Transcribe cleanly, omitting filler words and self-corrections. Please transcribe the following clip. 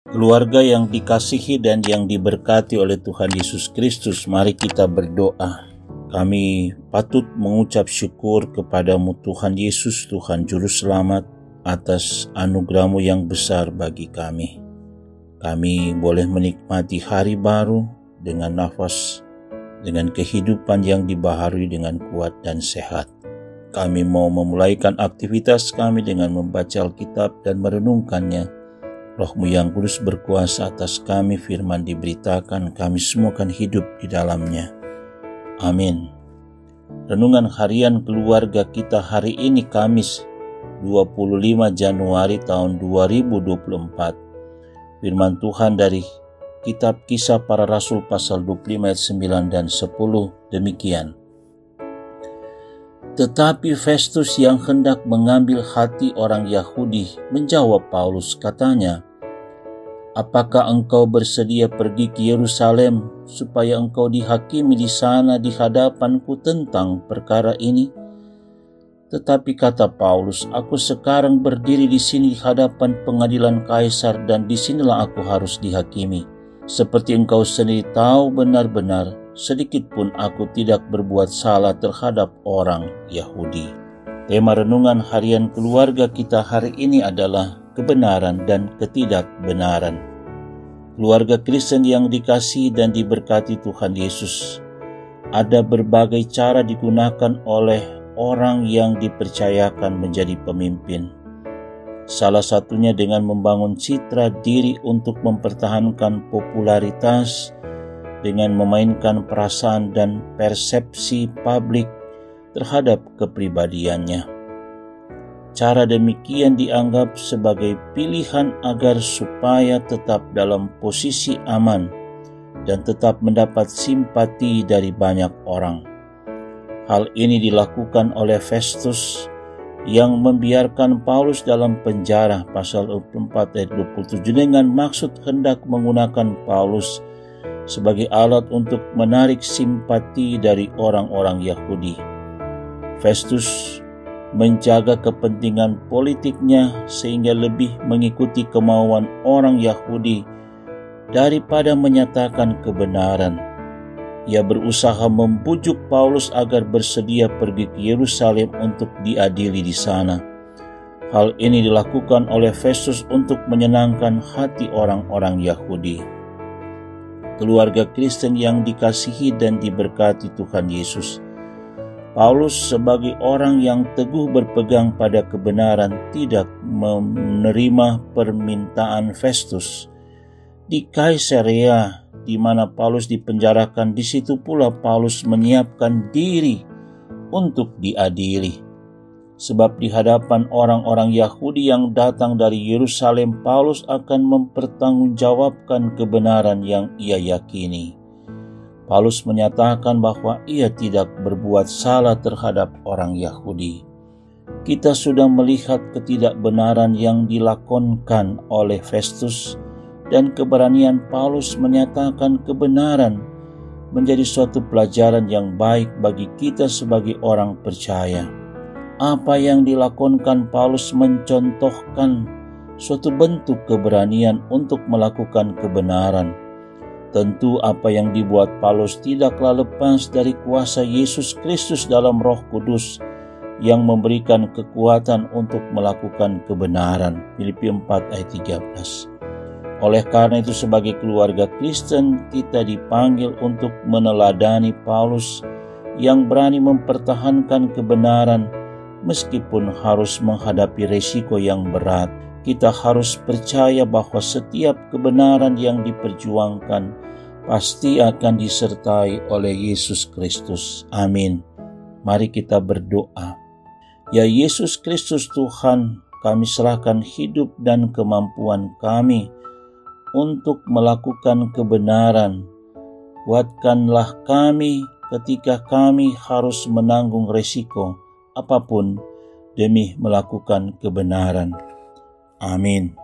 Keluarga yang dikasihi dan yang diberkati oleh Tuhan Yesus Kristus, mari kita berdoa. Kami patut mengucap syukur kepadamu Tuhan Yesus, Tuhan Juru Selamat, atas anugerah-Mu yang besar bagi kami. Kami boleh menikmati hari baru dengan nafas, dengan kehidupan yang dibaharui dengan kuat dan sehat. Kami mau memulaikan aktivitas kami dengan membaca Alkitab dan merenungkannya. Roh-Mu yang kudus berkuasa atas kami, firman diberitakan, kami semua akan hidup di dalamnya. Amin. Renungan harian keluarga kita hari ini Kamis 25 Januari tahun 2024. Firman Tuhan dari Kitab Kisah Para Rasul pasal 25 ayat 9 dan 10 demikian. Tetapi Festus yang hendak mengambil hati orang Yahudi menjawab Paulus, katanya, "Apakah engkau bersedia pergi ke Yerusalem supaya engkau dihakimi di sana di hadapanku tentang perkara ini?" Tetapi kata Paulus, "Aku sekarang berdiri di sini di hadapan pengadilan Kaisar dan di sinilah aku harus dihakimi. Seperti engkau sendiri tahu benar-benar, sedikit pun aku tidak berbuat salah terhadap orang Yahudi." Tema renungan harian keluarga kita hari ini adalah kebenaran dan ketidakbenaran. Keluarga Kristen yang dikasihi dan diberkati Tuhan Yesus, ada berbagai cara digunakan oleh orang yang dipercayakan menjadi pemimpin. Salah satunya dengan membangun citra diri untuk mempertahankan popularitas, dengan memainkan perasaan dan persepsi publik terhadap kepribadiannya. Cara demikian dianggap sebagai pilihan agar supaya tetap dalam posisi aman dan tetap mendapat simpati dari banyak orang. Hal ini dilakukan oleh Festus yang membiarkan Paulus dalam penjara pasal 24 ayat 27 dengan maksud hendak menggunakan Paulus sebagai alat untuk menarik simpati dari orang-orang Yahudi. Festus menjaga kepentingan politiknya sehingga lebih mengikuti kemauan orang Yahudi daripada menyatakan kebenaran. Ia berusaha membujuk Paulus agar bersedia pergi ke Yerusalem untuk diadili di sana. Hal ini dilakukan oleh Festus untuk menyenangkan hati orang-orang Yahudi. Keluarga Kristen yang dikasihi dan diberkati Tuhan Yesus, Paulus sebagai orang yang teguh berpegang pada kebenaran tidak menerima permintaan Festus. Di Kaisarea, di mana Paulus dipenjarakan, di situ pula Paulus menyiapkan diri untuk diadili. Sebab di hadapan orang-orang Yahudi yang datang dari Yerusalem, Paulus akan mempertanggungjawabkan kebenaran yang ia yakini. Paulus menyatakan bahwa ia tidak berbuat salah terhadap orang Yahudi. Kita sudah melihat ketidakbenaran yang dilakonkan oleh Festus dan keberanian Paulus menyatakan kebenaran menjadi suatu pelajaran yang baik bagi kita sebagai orang percaya. Apa yang dilakonkan Paulus mencontohkan suatu bentuk keberanian untuk melakukan kebenaran. Tentu apa yang dibuat Paulus tidaklah lepas dari kuasa Yesus Kristus dalam Roh Kudus yang memberikan kekuatan untuk melakukan kebenaran. Filipi 4 ayat 13. Oleh karena itu sebagai keluarga Kristen kita dipanggil untuk meneladani Paulus yang berani mempertahankan kebenaran meskipun harus menghadapi resiko yang berat. Kita harus percaya bahwa setiap kebenaran yang diperjuangkan pasti akan disertai oleh Yesus Kristus. Amin. Mari kita berdoa. Ya Yesus Kristus Tuhan, kami serahkan hidup dan kemampuan kami untuk melakukan kebenaran. Kuatkanlah kami ketika kami harus menanggung resiko apapun demi melakukan kebenaran. Amin.